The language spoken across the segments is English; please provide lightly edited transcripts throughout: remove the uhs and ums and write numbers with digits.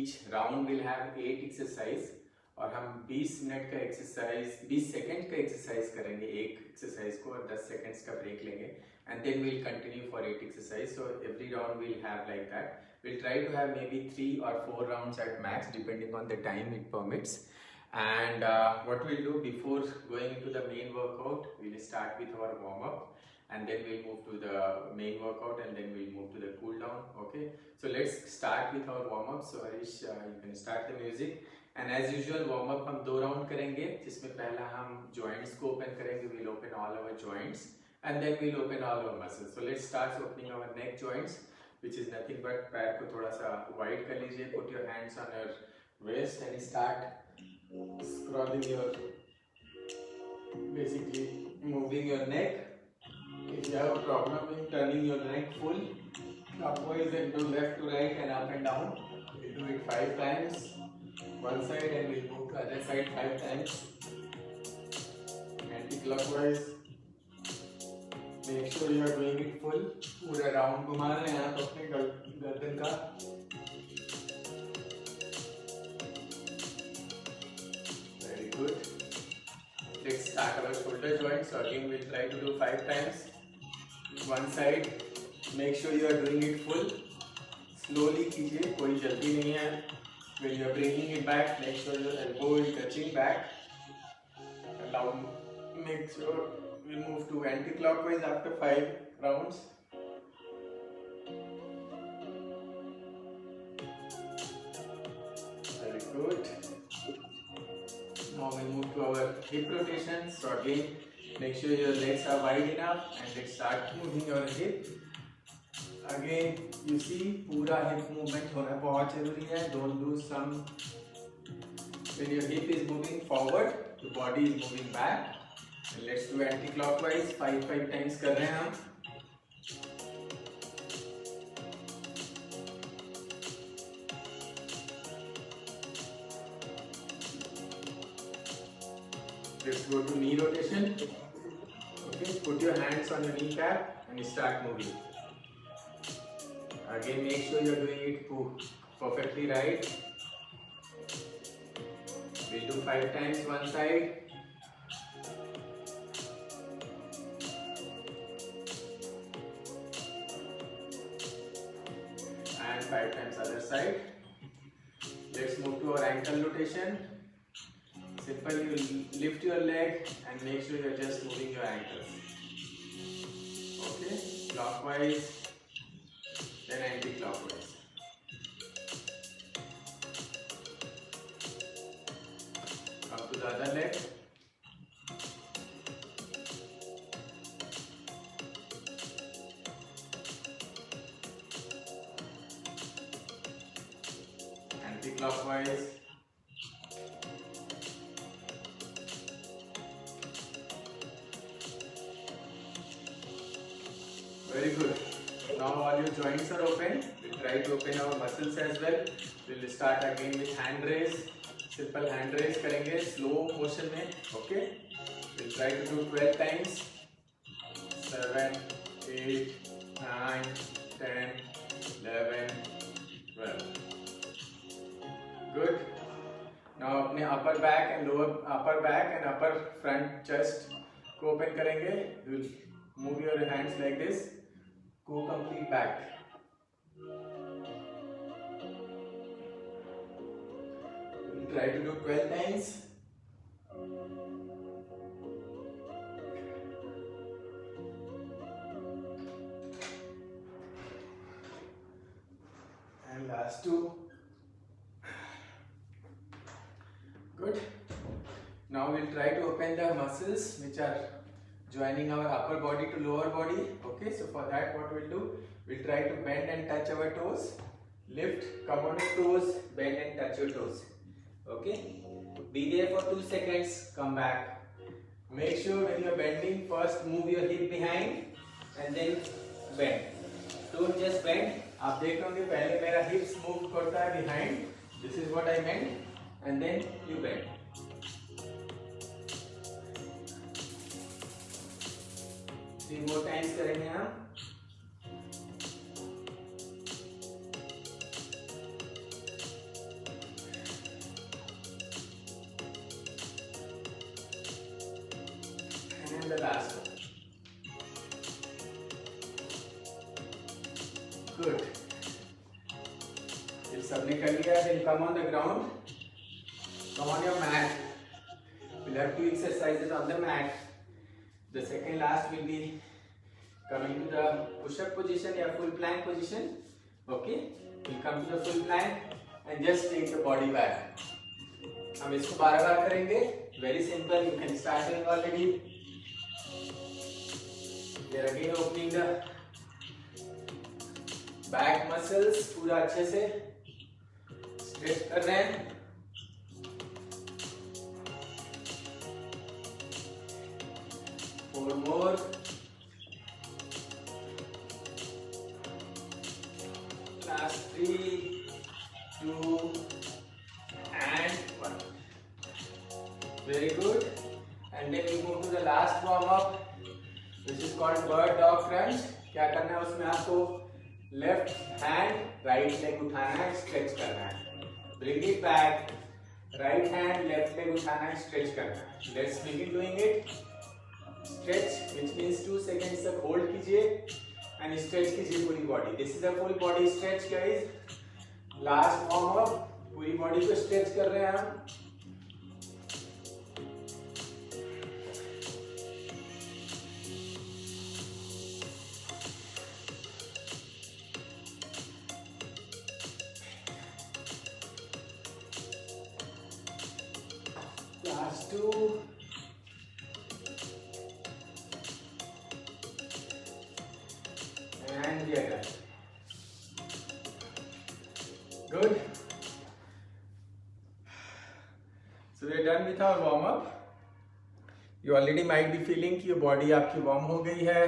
each round will have 8 exercise और हम 20 minute का एक्सरसाइज 20 सेकंड का एक्सरसाइज करेंगे एक एक्सरसाइज को और 10 सेकंड्स का ब्रेक लेंगे and then we'll continue for 8 exercise. So every round we'll have like that. We'll try to have maybe 3 or 4 rounds at max depending on the time it permits. And what we'll do before going into the main workout, we'll start with our warm up and then we'll move to the main workout and then we'll move to the cool down. Okay, so let's start with our warm up. So Harish, you can start the music. And as usual warm up हम 2 round करेंगे जिसमें पहला हम joints को open करेंगे. We'll open all our joints and then we'll open all our muscles. So let's start opening our neck joints, which is nothing but पैर को थोड़ा सा wide कर लीजिए. Put your hands on your waist and start scrolling your, basically moving your neck. If you have a problem in turning your neck full upwards and do left to right and up and down, we'll do it 5 times one side and we'll move to other side 5 times anti-clockwise. Make sure you are doing it full. पूरा round घुमा रहे हैं आप अपने गर्दन का. Very good. Let's start our shoulder joint. So again we'll try to do 5 times. One side. Make sure you are doing it full. Slowly कीजिए, कोई जल्दी नहीं है. When you are bringing it back, make sure your elbow is touching back. Allow. Make sure we move to anti-clockwise after 5 rounds. Very good. Now we move to our hip rotation. So again, make sure your legs are wide enough and let's start moving your hip. Again, you see, पूरा hip movement होना बहुत जरूरी है. Don't lose some. When your hip is moving forward, the body is moving back. And let's do anti-clockwise 5 times कर रहे हैं हम. Let's go to knee rotation. Okay, put your hands on your kneecap and start moving. Again, make sure you're doing it perfectly right. We'll do 5 times one side. And 5 times other side. Let's move to our ankle rotation. Simple, you lift your leg and make sure you're just moving your ankles. Okay, clockwise, then anti-clockwise. Come to the other leg. Anti-clockwise. Very good. Now all your joints are open. We'll try to open our muscles as well. We'll start again with hand raise. Simple hand raise करेंगे slow motion में. Okay. We'll try to do 12 times. 7, 8, 9, 10, 11, 12. Good. Now अपने upper back and upper front chest को open करेंगे. You'll move your hands like this. Go complete back. We'll try to do 12 times. And last 2. Good. Now we'll try to open the muscles which are joining our upper body to lower body. Okay, so for that what we'll do, we'll try to bend and touch our toes. Lift, come on your toes, bend and touch your toes. Okay, be there for 2 seconds, come back. Make sure when you're bending, first move your hip behind and then bend. Don't just bend. आप देख रहे होंगे पहले मेरा hips move करता है behind. This is what I meant. And then you bend. 3 more times करेंगे हम. सबने कर लिया, then come on the ground, come on your mat. We'll have 2 exercises on the mat. The second last will be coming to the push-up position या full plank position. Okay, we'll come to the full plank and just take the body back. हम इसको 12 बार करेंगे. Very simple. You can start doing already. We are again opening the back muscles पूरा अच्छे से stretch कर रहे हैं. Four more. Last 3, 2 and 1. Very good. And then we move to the last warm up, which is called bird dog crunch. क्या करना है उसमें आपको लेफ्ट हैंड राइट लेग उठाना है, स्ट्रेच करना है. Bring it back. Right hand left leg उठाना है, स्ट्रेच करना है. Let's begin doing it. Stretch which means 2 seconds तक होल्ड कीजिए एंड स्ट्रेच कीजिए पूरी body. This is a full body stretch guys. Last warm up. पूरी बॉडी को स्ट्रेच कर रहे हैं हम. Last 2. And we are done. Good. So we are done with our warm up. You already might be feeling कि body आपकी warm हो गई है.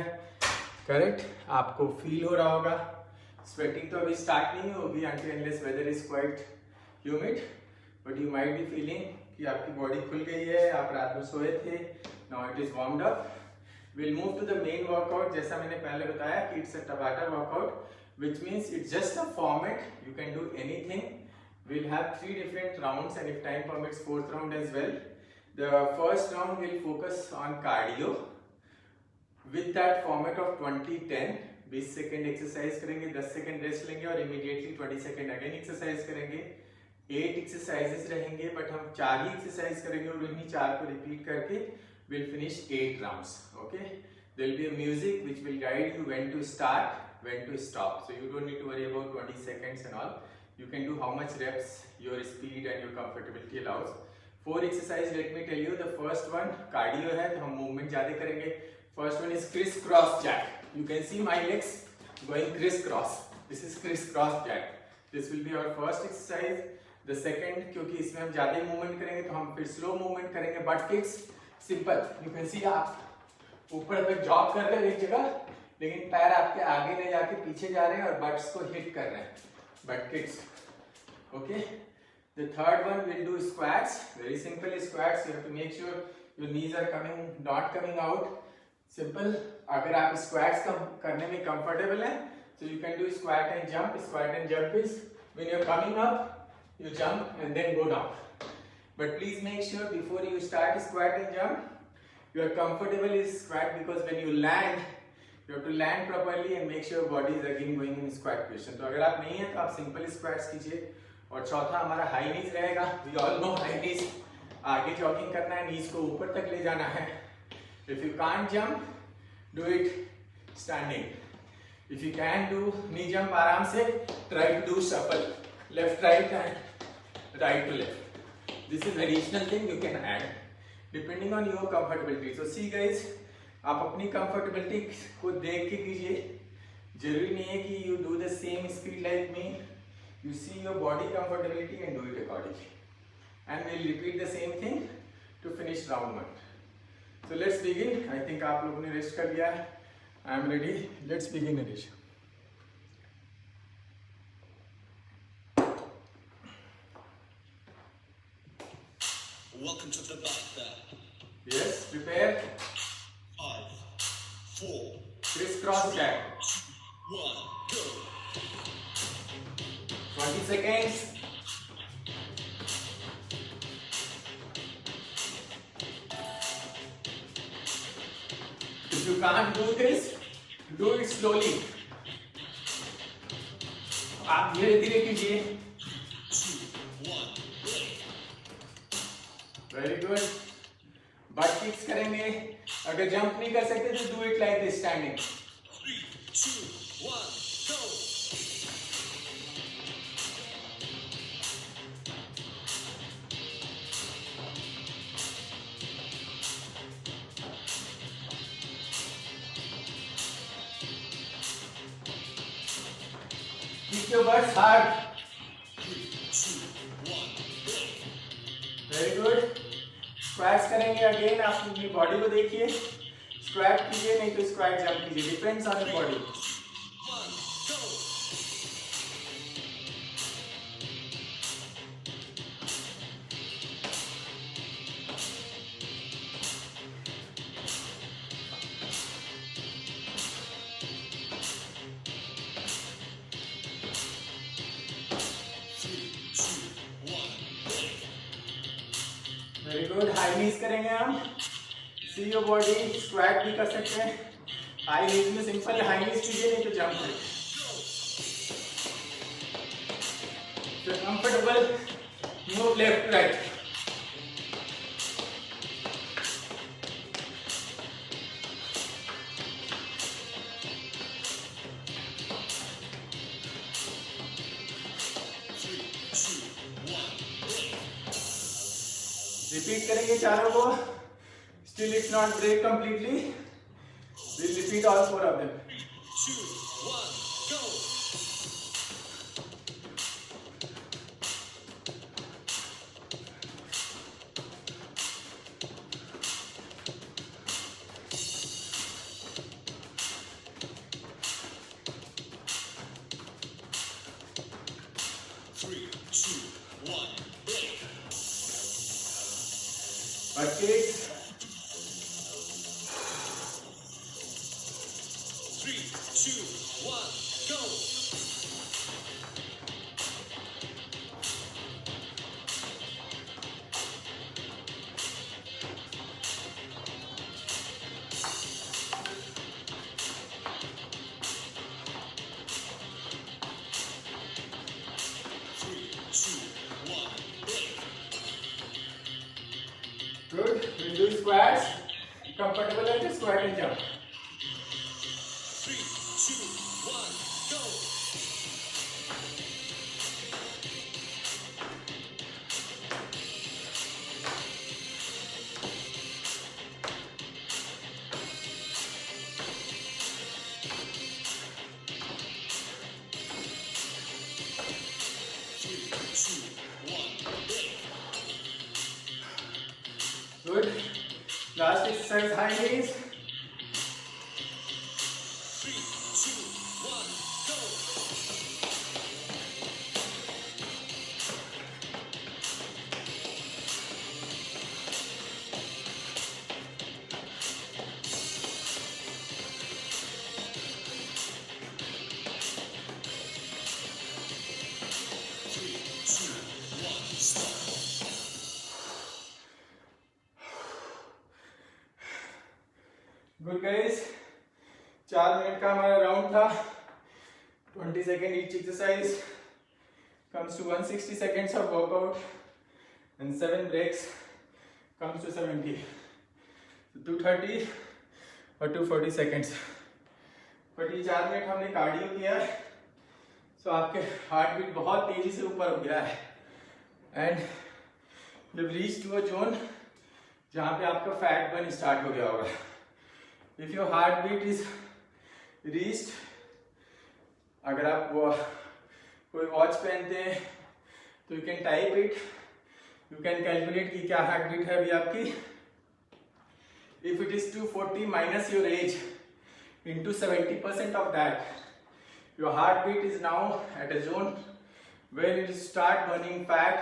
Correct? आपको feel हो रहा होगा. Sweating तो अभी start नहीं होगी until unless weather is quite humid. But you might be feeling कि आपकी बॉडी खुल गई है, आप रात में सोए थे. Now it is warmed up. We'll move to the main workout. जैसा मैंने पहले बताया कि it's a Tabata workout, which means it's just a format. You can do anything. We'll have 3 different rounds and if time permits 4th round as well. The first round will focus on cardio with that format of 20-10. 20 second exercise करेंगे, 10 second rest लेंगे और immediately 20 second again exercise करेंगे. 8 exercises रहेंगे but हम 4 ही exercise करेंगे और उन्हीं 4 को रिपीट करके will finish 8 rounds. Okay, there will be a music which will guide you when to start, when to stop. So you don't need to worry about 20 seconds and all. You can do how much reps your speed and your comfortability allows. 4 exercise let me tell you. The first one cardio है तो हम movement ज्यादा करेंगे. First one is criss cross jack. You can see my legs going criss cross. This is criss cross jack. This will be our first exercise. The second, क्योंकि इसमें हम ज्यादा movement करेंगे तो हम फिर स्लो मूवमेंट करेंगे. But kicks simple. You can सी आप ऊपर तक जॉग कर रहे हैं एक जगह, लेकिन पैर आपके आगे ले जाके पीछे जा रहे हैं और बट्स को हिट कर रहे हैं. But kicks. Okay. The third one we'll do squats. Very simple squats. You have to make sure your knees are not coming out. Simple. अगर आप squats करने में comfortable हैं, so you can do squat and jump. Squat and jump is when you're coming up, you jump and then go down. But please make sure before you start squat and jump, you are comfortable in squat, because when you land, you have to land properly and make sure body is again going in squat position. तो अगर आप नहीं हैं तो आप simple squats कीजिए. और चौथा हमारा हाई नीज रहेगा. We all know हाई नीज. आगे जॉगिंग करना है, नीज को ऊपर तक ले जाना है. If you can't jump, do it standing. If you can do knee jump आराम से, try to do shuffle, left right and right to left. This is additional thing you can add depending on your comfortability. So see guys, आप अपनी comfortability को देख के कीजिए. जरूरी नहीं है कि you do the same speed like me. You see your body comfortability and do it accordingly. And we'll repeat the same thing to finish round 1. So let's begin. I think आप लोगों ने रेस्ट कर लिया है. I am ready. Let's begin, Harish. Welcome to the Bata. Yes, prepare. 5, 4, Crisscross jack. 1, go. 20 seconds. If you can't do this, do it slowly. आप धीरे धीरे कीजिए. 2, 1, break. Very good. But kicks करेंगे. अगर जंप नहीं कर सकते तो do it like this standing. 3, 2, 1, go. Kick your butts hard. 3, 2, 1, break. Very good. Squats करेंगे. अगेन आप अपनी बॉडी को देखिए. स्क्वैट कीजिए नहीं तो स्क्वैट जंप कीजिए. Depends on your body. 1, go. Very good. High नीज करेंगे हम. See your body. स्क्वैट भी कर सकते हैं. हाई नीज में सिंपल हाई नीज कीजिए नहीं तो जंप करिए. तो comfortable move left right. Repeat करेंगे चारों को. Still it's not break completely. Will repeat all 4 of them. 2, 1, go. Three, two, one, break. Butt kicks. 3, 2, 1, go. Good. We'll do squats. Comfortable at the squat and jump. 3, 2, 1, go. Good. Last exercise, high knees. 3, 2, 1, go. Good guys. 4 minute का हमारा round था. 20 seconds each exercise. Comes to 160 seconds of workout. And 7 breaks. Comes to 70. So 230 और 240 seconds. But ये 4 minute हमने cardio किया है. सो आपके heart beat बहुत तेजी से ऊपर हो गया है. And you have reached to a zone जहाँ पे आपका फैट बर्न स्टार्ट हो गया होगा. If your heart beat is reached, अगर आप कोई वॉच पहनते हैं तो you can type it. You can calculate कि क्या हार्ट बीट है अभी आपकी. If it is 240 minus your age into 70% of that, your heartbeat is now at a zone where it will start burning fat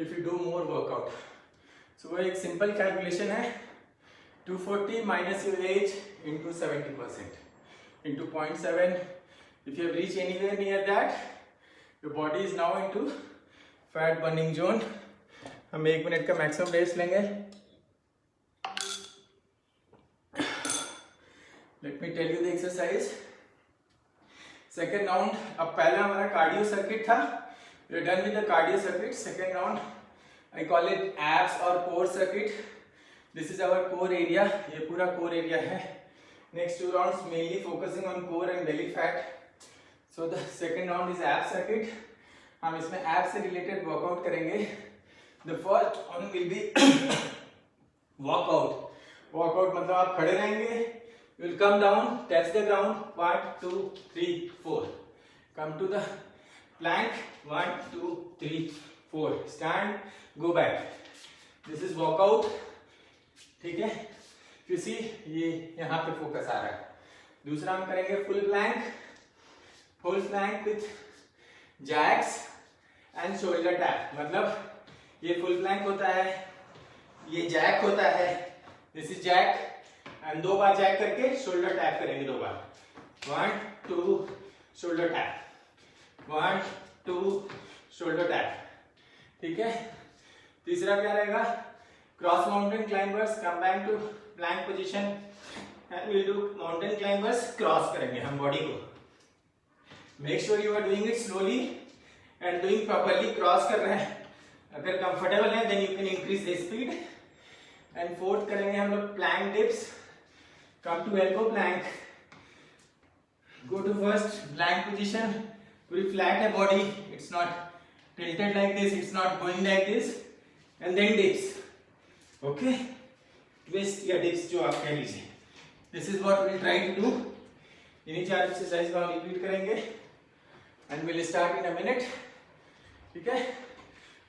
if you do more workout. So वो एक simple calculation है. 240 minus your age into 70% into 0.7. If you have reached anywhere near that, your body is now into fat burning zone. हम 1 minute का maximum rest लेंगे. Let me tell you the exercise. Second round. अब पहला हमारा cardio circuit था. We're done with the cardio circuit. Second round, I call it abs or core circuit. This is our core area. ये पूरा core area है. Next two rounds mainly focusing on core and belly fat. So the second round is ab circuit. हम इसमें ab से related workout करेंगे. The first one will be walkout. Walkout मतलब आप खड़े रहेंगे. You will come down, touch the ground. 1, 2, 3, 4. Come to the plank. 1, 2, 3, 4. Stand. Go back. This is walkout. ठीक है. You see ये यहाँ पे फोकस आ रहा है. दूसरा हम करेंगे full plank. Full plank with jacks and shoulder tap. मतलब ये full plank होता है. ये jack होता है. This is jack. And 2 bar jack करके shoulder tap करेंगे 2 बार. 1, 2, shoulder tap. 1, 2, shoulder tap. ठीक है. तीसरा क्या रहेगा? Cross mountain climbers. Come back to plank position. And we'll do mountain climbers. Cross करेंगे हम body को. Make sure you are doing it slowly and doing properly. Cross कर रहे हैं. अगर comfortable है, then you can increase the speed. And fourth करेंगे हम लोग plank dips. Come to elbow plank. Go to first plank position. पूरी flat है body. It's not tilted like this. It's not going like this. And then dips. Okay. Twist या dips जो आप कह लीजिए. This is what we'll try to do. इन्हीं 4 exercise को हम repeat करेंगे. And we'll start in a minute. ठीक है.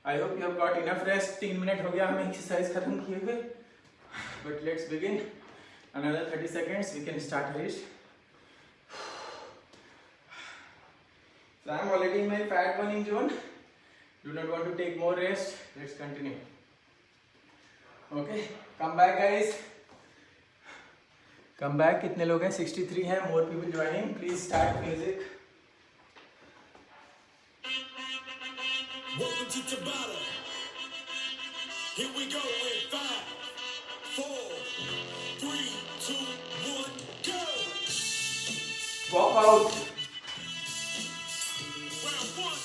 I hope you have got enough rest. 3 minute हो गया हमें exercise खत्म किए हुए. But let's begin. Another 30 seconds. We can start Harish. So I am already in my fat burning zone. Do not want to take more rest. Let's continue. Okay. Come back, guys. Come back. कितने लोग हैं? 63 हैं. More people joining. Please start music. Welcome to Tabata. Here we go in 5, 4, 3, 2, 1, go! Walk out. Round 1.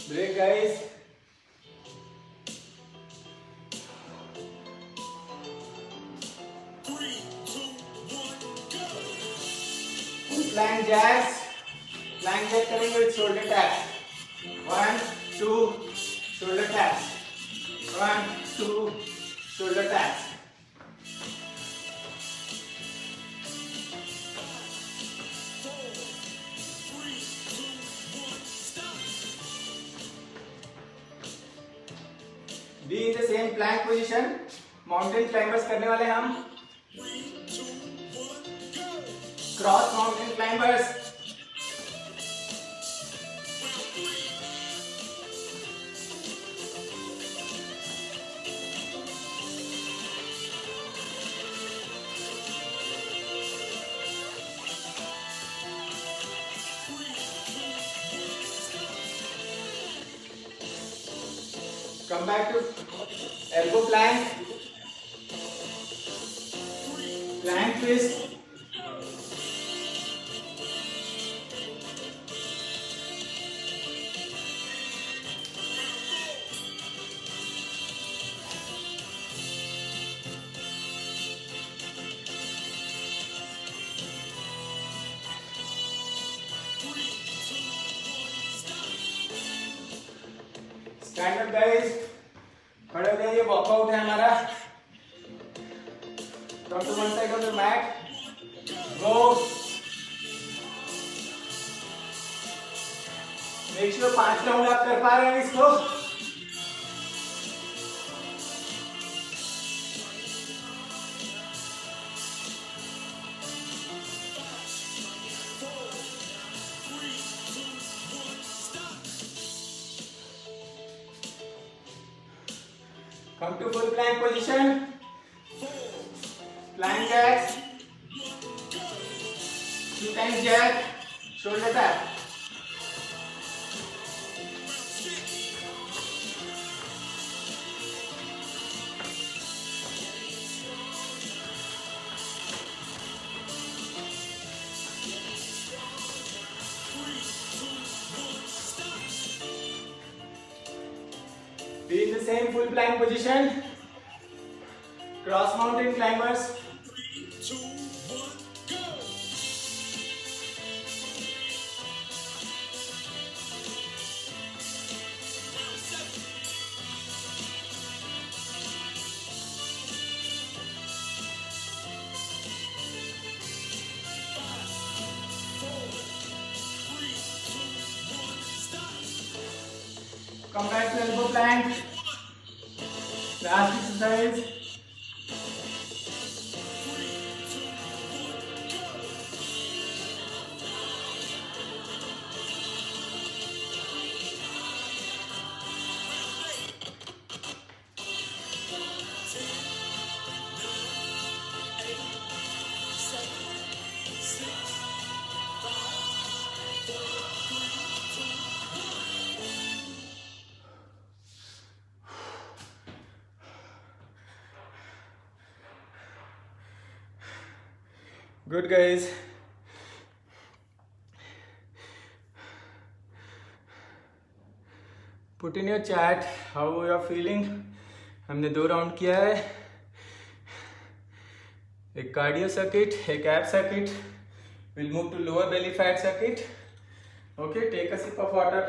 Break, guys. Plank jacks. Plank jack करेंगे with shoulder taps. 1, 2, shoulder taps. 1, 2, shoulder taps. Be in the same plank position. Mountain climbers करने वाले हम. Cross mountain climbers. Come back to elbow plank. Plank twist. Stand up, guys. खड़े हो जाइए. Walkout है हमारा. Come to one side of the mat. Go. Make sure 5 round आप कर पा रहे हैं इसको. Come to full plank position. Plank jacks. 2 times jack. Shoulder tap. Be in the same full plank position. Cross mountain climbers. 3, 2, 1, go! Round 7. 5, 4, 3, 2, 1, stop! Come back to elbow plank. Last exercise. 3, 2, 1, go! Good guys. Put in your chat how you are feeling. हमने 2 round किया है. एक cardio circuit, एक एब circuit. We'll move to lower belly fat circuit. Okay, take a sip of water.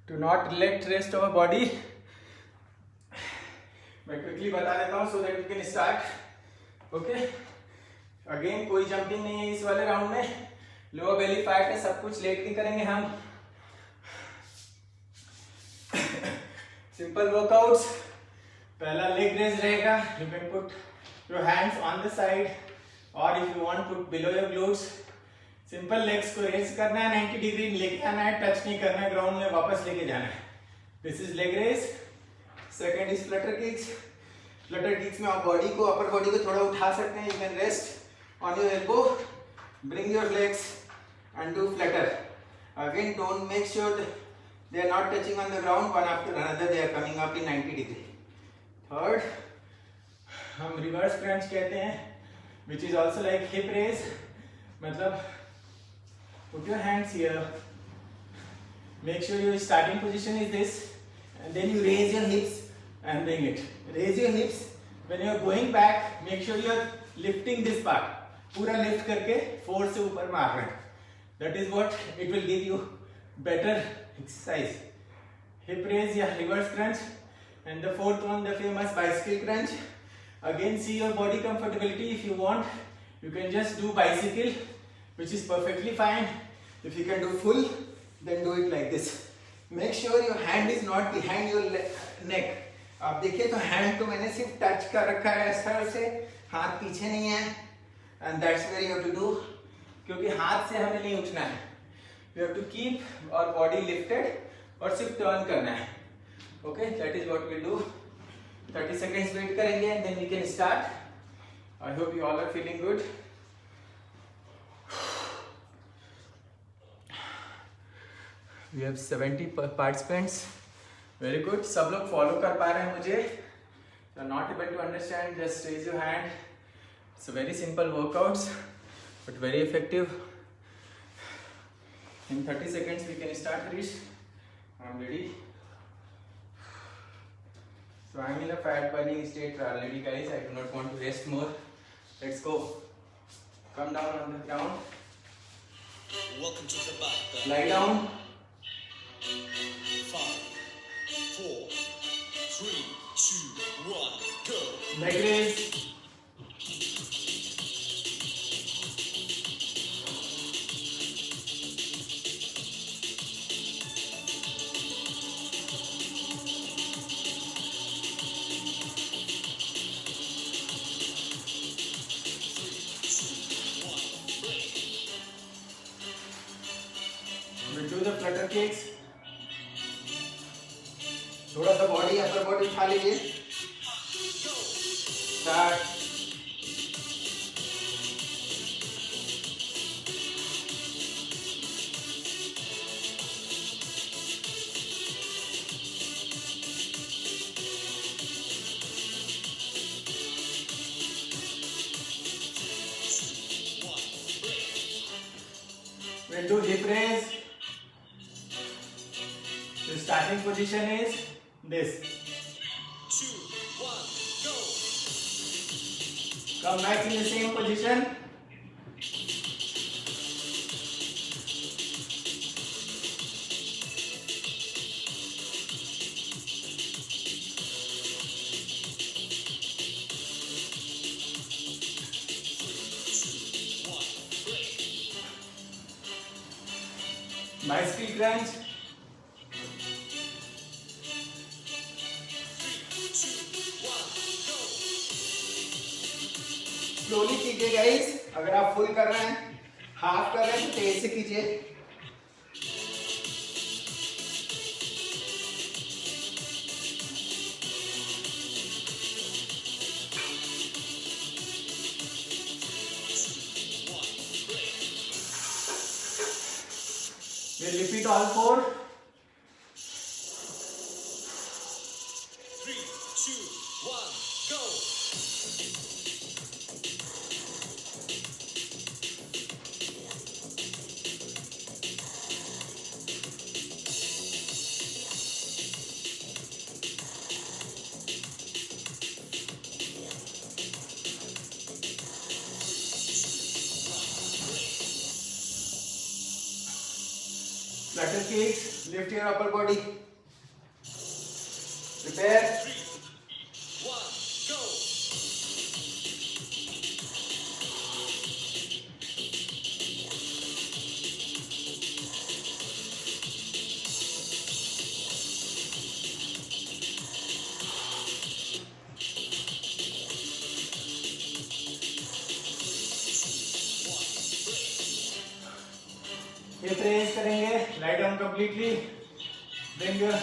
Do not let rest our body. मैं quickly बता देता हूँ so that you can start. Okay. Again कोई जंपिंग नहीं है इस वाले राउंड में. लोअर बेली फैट है, सब कुछ लेट के करेंगे हम. Simple workouts. पहला लेग रेज रहेगा. You can put your hands on the side or if you want put below your glutes. Simple legs को रेज करना है, 90 डिग्री लेके आना है, टच नहीं करना है, ग्राउंड में वापस लेके जाना है. This is leg raise. Second is flutter kicks. Flutter kicks में आप बॉडी को, अपर बॉडी को थोड़ा उठा सकते हैं. You can rest on your elbow, bring your legs and do flutter. Again, don't make sure that they are not touching on the ground. One after another they are coming up in 90 degree. Third, हम reverse crunch कहते हैं, which is also like hip raise. मतलब put your hands here. Make sure your starting position is this, and then you raise your hips and bring it. Raise your hips. When you are going back, make sure you are lifting this part. पूरा lift करके force से ऊपर मार रहे हैं. That is what it will give you better exercise. Hip raise या reverse crunch. And the fourth one, the famous bicycle crunch. Again, see your body comfortability. If you want, you can just do bicycle, which is perfectly fine. If you can do full, then do it like this. Make sure your hand is not behind your neck. आप देखिए तो hand को मैंने सिर्फ touch कर रखा है ऐसा से, हाथ पीछे नहीं है. And that's where you have to do. क्योंकि हाथ से हमें नहीं उठना है. We have to keep our body lifted और सिर्फ टर्न करना है. Okay, that is what we'll do. 30 seconds wait करेंगे and then we can start. I hope you all are feeling good. We have 70 participants. Very good. सब लोग follow कर पा रहे हैं मुझे. If you are not able to understand, just raise your hand. It's a very simple workouts. But very effective. In 30 seconds we can start, Harish. I'm ready. So I'm in a fat burning state already, guys. I do not want to rest more. Let's go. Come down on the ground. Welcome to the back. Lie down. 5, 4, 3, 2, 1, go! Leg raise. We'll do the flutter kicks. थोड़ा सा body, upper body उठा लीजिए. Start. We'll do hip raise. starting position is this. 2, 1, go. Come back in the same position. Bicycle crunch. 3, 2, 1, go. Slowly कीजिए guys. अगर आप full कर रहे हैं, हाफ कर रहे हैं तो तेज से कीजिए. We'll repeat all 4. 3, 2, 1, go. Flutter kicks. Lift your upper body. Prepare. 3, 1, go. Hip raise करेंगे. Lie down completely. Bring your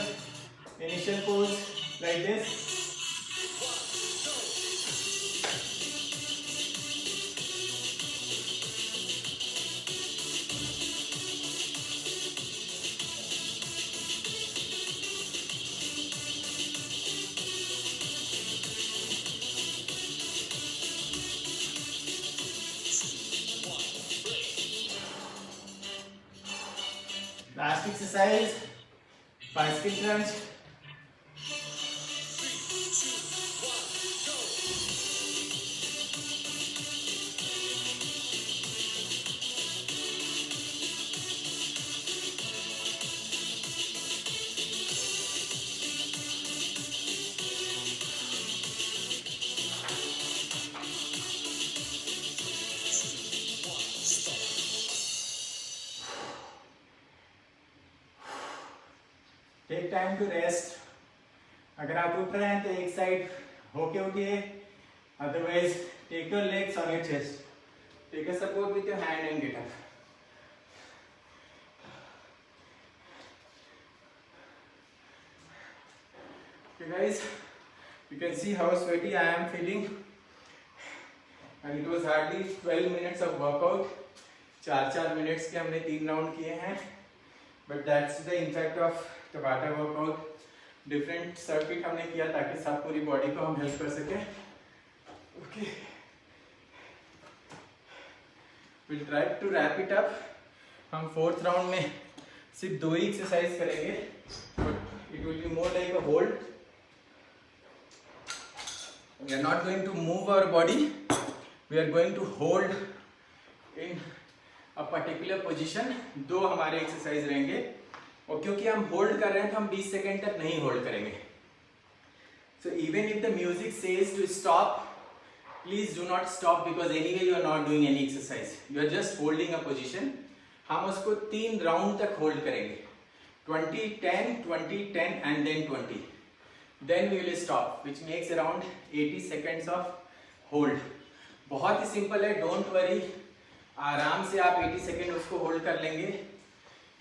initial pose like this. Last exercise, bicycle crunch. 3, 2, 1, go. Take time to rest. अगर आप उठ रहे हैं तो एक side होके उठिए, otherwise take your legs on your chest. Take a support with your hand and get up. Okay guys, you can see how sweaty I am feeling, and it was hardly 12 minutes of workout. 4 minutes के हमने 3 round किए हैं, but that's the impact of Tabata workout. Different circuit हमने किया ताकि सब पूरी body को हम हेल्प कर सके. Okay, will try to wrap it up. हम 4th राउंड में सिर्फ 2 ही एक्सरसाइज करेंगे, but it will be more like a hold. We are not going to move our body. We are going to hold in a particular position. 2 हमारे exercise रहेंगे, और क्योंकि हम होल्ड कर रहे हैं तो हम 20 सेकेंड तक नहीं होल्ड करेंगे. So even if the music says to stop, please do not stop, because anyway you are not doing any exercise. You are just holding a position. हम उसको 3 राउंड तक होल्ड करेंगे. 20, 10, 20, 10 and then 20. Then we will stop, which makes around 80 seconds of hold. बहुत ही simple है, don't worry. आराम से आप 80 second उसको होल्ड कर लेंगे.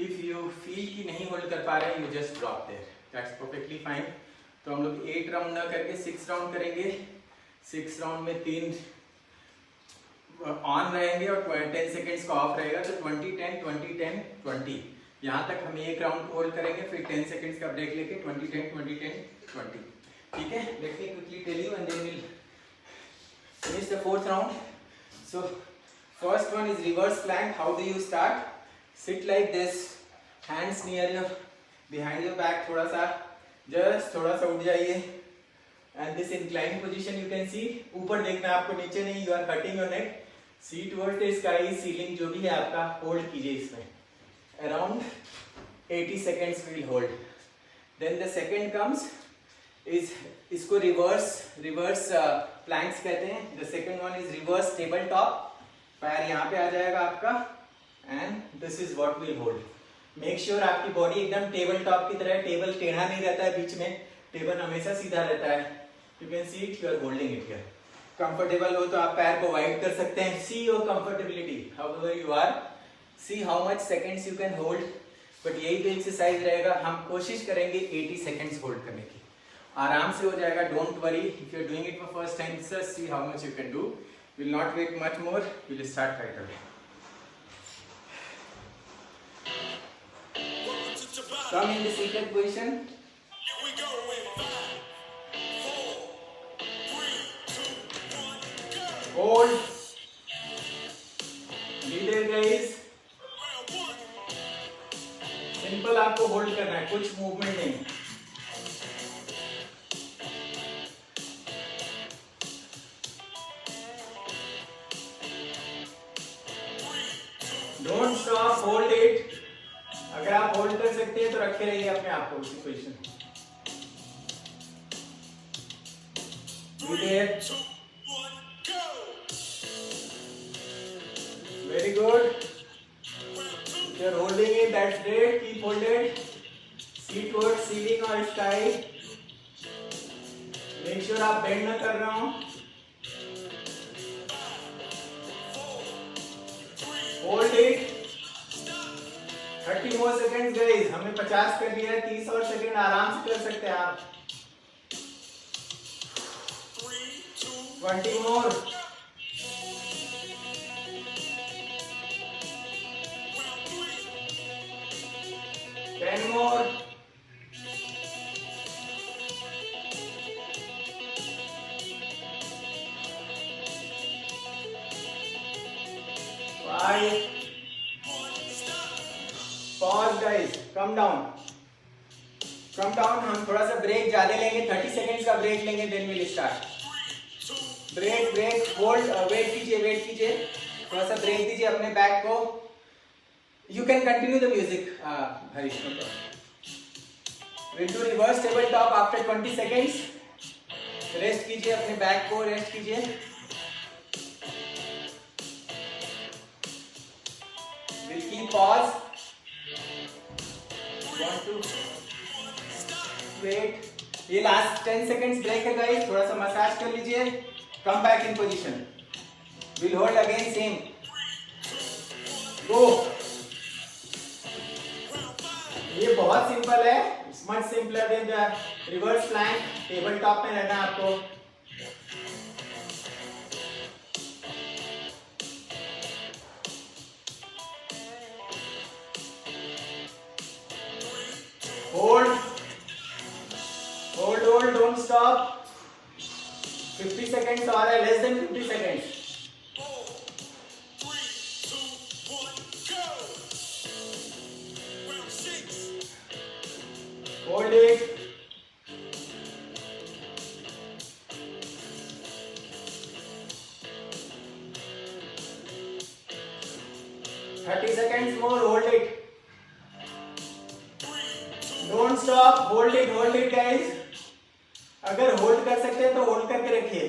If you feel कि नहीं होल्ड कर पा रहे हैं, you just drop there. That's perfectly fine. तो हम लोग 8 राउंड ना करके 6 राउंड करेंगे. 6 राउंड में 3 ऑन रहेंगे और 10 सेकेंड्स का ऑफ रहेगा. तो 20, 10, 20, 10, 20. यहाँ तक हम 1 राउंड को होल्ड करेंगे, फिर 10 सेकेंड्स का ब्रेक लेके 20, 10, 20, 10, 20. ठीक है, let me quickly tell you and then will finish the 4th round. So first one is reverse plank. How do you start? Sit like this, hands near your behind your back, थोड़ा सा just थोड़ा सा उठ जाइए and this incline position you can see, ऊपर देखना आपको, नीचे नहीं, you are hurting your neck, see towards the sky, ceiling जो भी है आपका, होल्ड कीजिए इसमें around 80 seconds will hold. Then the second comes is, इसको रिवर्स प्लैंक्स कहते हैं. The second one is reverse table top, पैर यहाँ पे आ जाएगा आपका and this is what will hold. Make sure आपकी बॉडी एकदम टेबल टॉप की तरह, टेबल टेढ़ा नहीं रहता है बीच में, टेबल हमेशा सीधा रहता है. You can see it, you are holding it here. Comfortable हो तो आप पैर को वाइड कर सकते हैं. See your comfortability however you are, see how much seconds you can hold. But यही तो एक्सरसाइज रहेगा, हम कोशिश करेंगे 80 seconds होल्ड करने की. आराम से हो जाएगा, don't worry. If you are doing it for first time, just see how much you can do. Will not wait much more, will start right away. Come in the seated position. Here we go with 5, 4, 3, 2, 1, go. Hold. Be there guys. Round 1. Simple आपको hold करना है, कुछ movement नहीं. Don't stop, hold it. अगर आप hold कर सकते हैं तो रखे रहिए अपने आप को उसी position. Very good. If you are holding it, that's great. Keep holding. See towards ceiling or sky. Make sure आप bend ना कर रहे हो. Hold it. 30 more seconds guys. हमने 50 कर दिया है, 30 और सेकंड आराम से कर सकते हैं आप. 20 more. 10 more. 5. Pause guys. Come down. Come down. हम थोड़ा सा ब्रेक ज्यादा लेंगे, 30 seconds का ब्रेक लेंगे, then we'll start. Break hold, wait कीजिए, थोड़ा सा ब्रेक दीजिए अपने बैक को. You can continue the music, Harish. No problem. We'll do reverse table top after 20 seconds. Rest कीजिए, अपने बैक को रेस्ट कीजिए. We'll keep pause. 1, 2. Wait. ये लास्ट 10 seconds ब्रेक है गाइस, थोड़ा सा मसाज कर लीजिए. Come back in position. We'll hold again same. Go. ये बहुत सिंपल है, much simpler than the reverse plank. Table top में रहना है आपको. Hold, don't stop. 50 seconds और है, less than 50 seconds. Hold it. Thirty seconds more. Hold it. Don't stop. Hold it guys. अगर होल्ड कर सकते हैं तो होल्ड करके रखिए.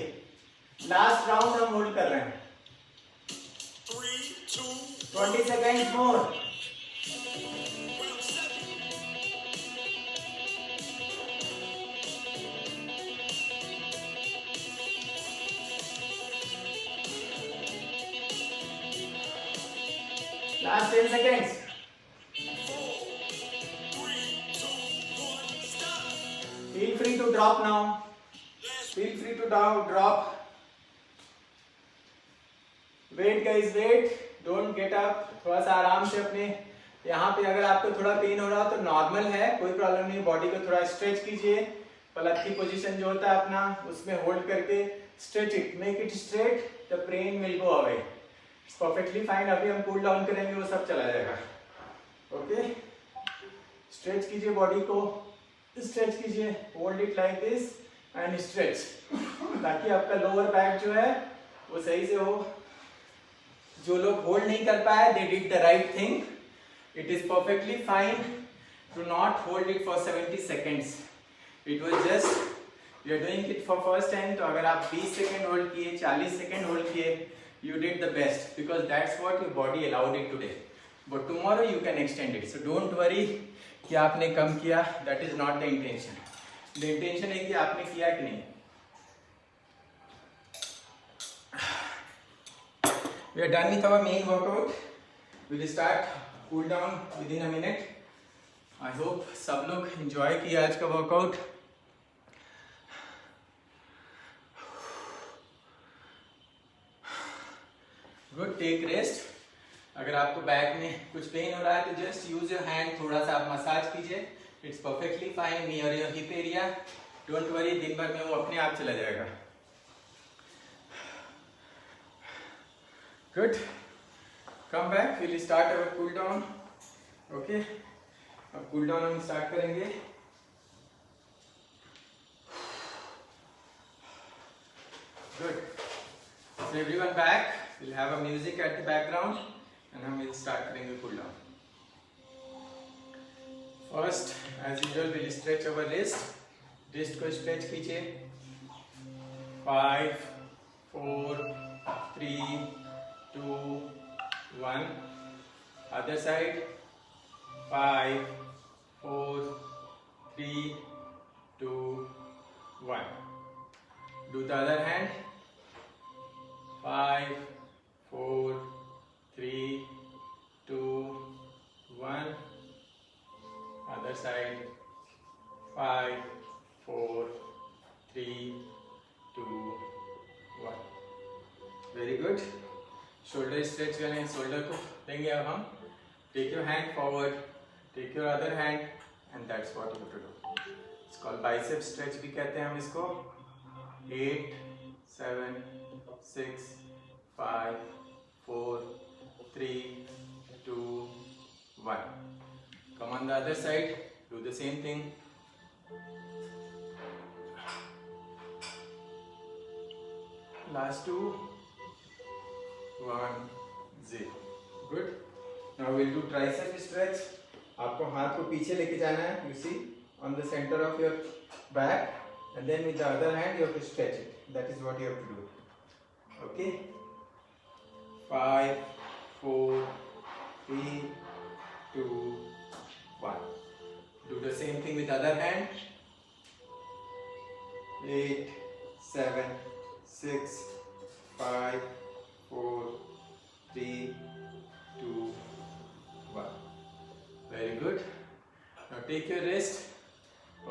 लास्ट राउंड हम होल्ड कर रहे हैं. 20 seconds more. Last 10 seconds. Feel free to drop now. Feel free to drop. Wait guys, wait. Don't get up. थोड़ा सा आराम से अपने यहाँ पे, अगर आपको थोड़ा पेन हो रहा हो तो नॉर्मल है, कोई प्रॉब्लम नहीं. बॉडी को थोड़ा स्ट्रेच कीजिए. पलक की पोजीशन जो होता है अपना, उसमें होल्ड करके stretch it, make it straight. The pain will go away. Perfectly fine. अभी हम कूल डाउन करेंगे, वो सब चला जाएगा. ओके, स्ट्रेच स्ट्रेच कीजिए बॉडी को, स्ट्रेच कीजिए, hold it like this and stretch, ताकि आपका लोअर बैक जो है वो सही से हो। जो लोग होल्ड नहीं कर पाए, they did the right thing. It is perfectly fine to not hold it for 70 seconds. It was just you are doing it for first time. तो अगर आप 20 सेकेंड होल्ड किए, 40 सेकेंड होल्ड किए, you did the best because that's what your body allowed it today, but tomorrow you can extend it, so don't worry कि आपने कम किया, that is not the intention. The intention है कि आपने किया कि नहीं। We are done with our main workout. We will start cool down within a minute. I hope सब लोग enjoy किया आज का workout. Good, take rest. अगर आपको बैक में कुछ पेन हो रहा है तो जस्ट यूज योर हैंड, थोड़ा सा आप मसाज कीजिए। It's perfectly fine near your hip area. Don't worry, दिन भर में वो अपने आप चला जाएगा। Good, come back, will start our cool down. Okay, अब कूल डाउन हम स्टार्ट करेंगे। Good, so everyone back. We'll have a music at the background and then we'll start doing the cool down. First, as usual, we'll stretch our wrist. Wrist को stretch कीजिए। 5, 4, 3, 2, 1. Other side. 5, 4, 3, 2, 1. Do the other hand. 5, 4, 3, 2, 1. Other side. 5, 4, 3, 2, 1. Very good. Shoulder stretch करें, shoulder को देंगे अब हम। Take your hand forward, take your other hand, and that's what you have to do. It's called bicep stretch भी कहते हैं हम इसको। 8, 7, 6, 5, 4, 3, 2, 1. Come on the other side, do the same thing. Last 2, 1, 0. Good. Now we'll do tricep stretch. आपको हाथ को पीछे लेके जाना है, you see, on the center of your back, and then with the other hand you have to stretch it. That is what you have to do. Okay. 5, 4, 3, 2, 1. Do the same thing with other hand. 8, 7, 6, 5, 4, 3, 2, 1. Very good. Now take your wrist.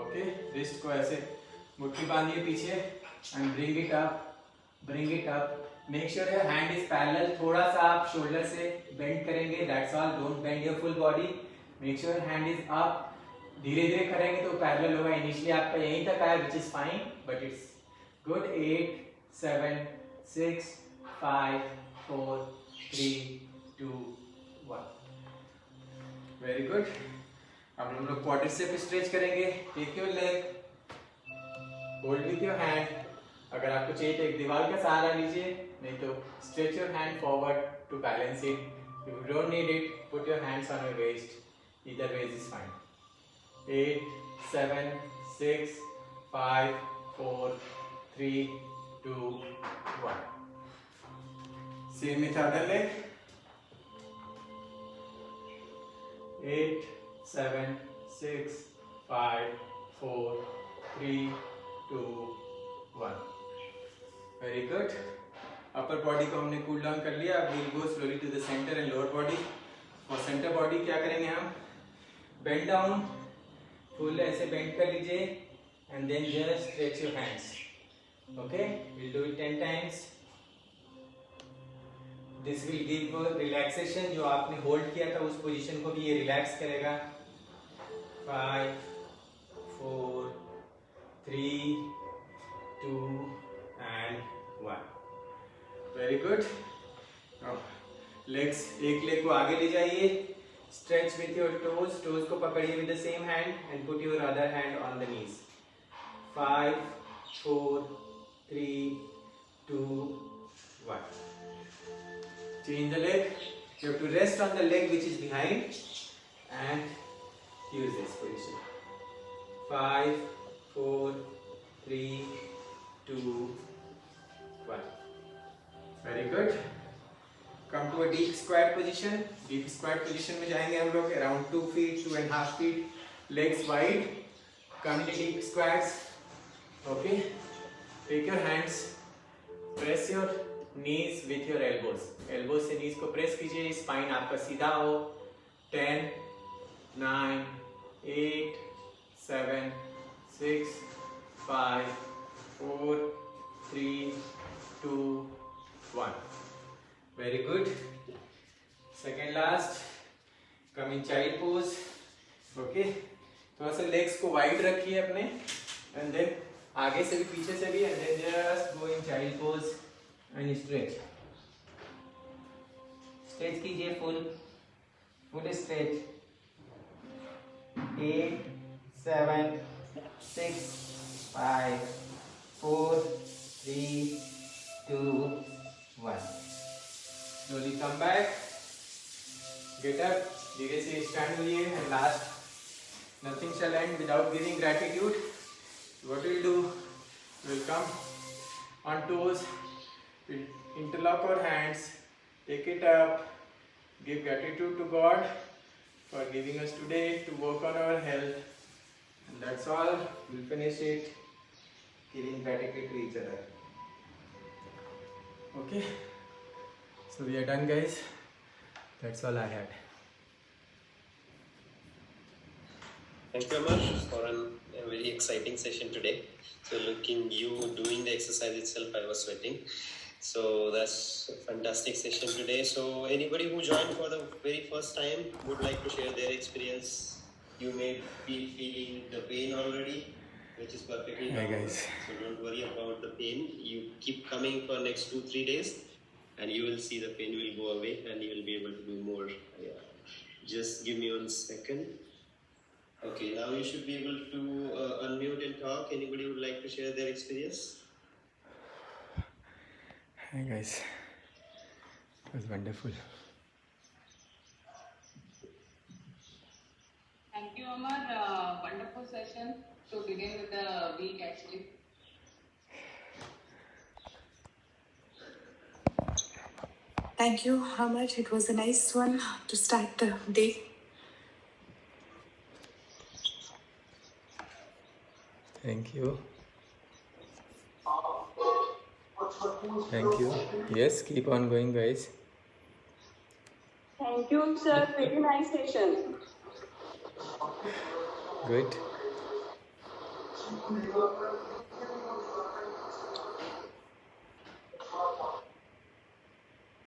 Okay. Wrist को ऐसे मुट्ठी बांधिए पीछे and bring it up. Bring it up. Make sure your hand is parallel. थोड़ा सा आप shoulder से bend करेंगे. That's all. Don't bend your full body. Make sure your hand is up. धीरे धीरे करेंगे तो parallel होगा. Initially आपका यहीं तक आया, which is fine, but it's good. 8, 7, 6, 5, 4, 3, 2, 1. Very good. अब हम लोग quadricep stretch करेंगे. Take your leg. Hold with your hand. अगर आपको चाहिए तो एक दीवार का सहारा लीजिए, नहीं तो stretch your hand forward to balance it. If you don't need it, put your hands on your waist. Either way is fine. 8, 7, 6, 5, 4, 3, 2, 1. Same with other leg. 8, 7, 6, 5, 4, 3, 2, 1. Very good. Upper body को हमने cool down कर लिया. अब we'll go slowly to the center and lower body. For center body क्या करेंगे हम? Bend down. Full ऐसे bend कर लीजिए and then just stretch your hands. Okay? We'll do it 10 times. This will give relaxation. जो आपने hold किया था उस position को भी ये relax करेगा. 5, 4, 3, 2 and 1. Very good. Now legs, एक leg को आगे ले जाइए, Stretch with your toes. Toes को पकड़िए with the same hand and put your other hand on the knees. 5, 4, 3, 2, 1. Change the leg. You have to rest on the leg which is behind and use this position. 5, 4, 3, 2, 1. Very good. Come to a deep squat position. Deep squat position में जाएंगे हम लोग around 2 feet, 2.5 feet, legs wide. Come to deep squats. Okay. Take your hands. Press your knees with your elbows. Elbows से knees को press कीजिए. Spine आपका सीधा हो. 10, 9, 8, 7, 6, 5, 4, 3, 2, 1. Very good. Second last. Come in child pose. Okay. थोड़ा सा legs को wide रखिए अपने and then आगे से भी पीछे से भी and then just go in child pose and stretch. Stretch कीजिए full stretch. 8, 7, 6, 5, 4, 3, 2, 1. Slowly come back. Get up. धीरे से stand हुइए and last. Nothing shall end without giving gratitude. What we'll do? We'll come on toes. We'll interlock our hands. Take it up. Give gratitude to God for giving us today to work on our health. And that's all. We'll finish it. Giving gratitude to each other. Okay. So we are done, guys. That's all I had. Thank you, Amar, for a very exciting session today. So looking you doing the exercise itself, I was sweating. So that's a fantastic session today. So anybody who joined for the very first time would like to share their experience. You may be feeling the pain already, which is perfectly normal. Hi guys. So don't worry about the pain. You keep coming for next 2-3 days and you will see the pain will go away and you will be able to do more. Yeah. Just give me 1 second. Okay, now you should be able to unmute and talk. Anybody would like to share their experience? Hi guys. It was wonderful. Thank you, Amar. Wonderful session to begin with the week actually. Thank you, Amar. It was a nice one to start the day. Thank you. Thank you. Yes, keep on going, guys. Thank you, sir. Very nice session. Good.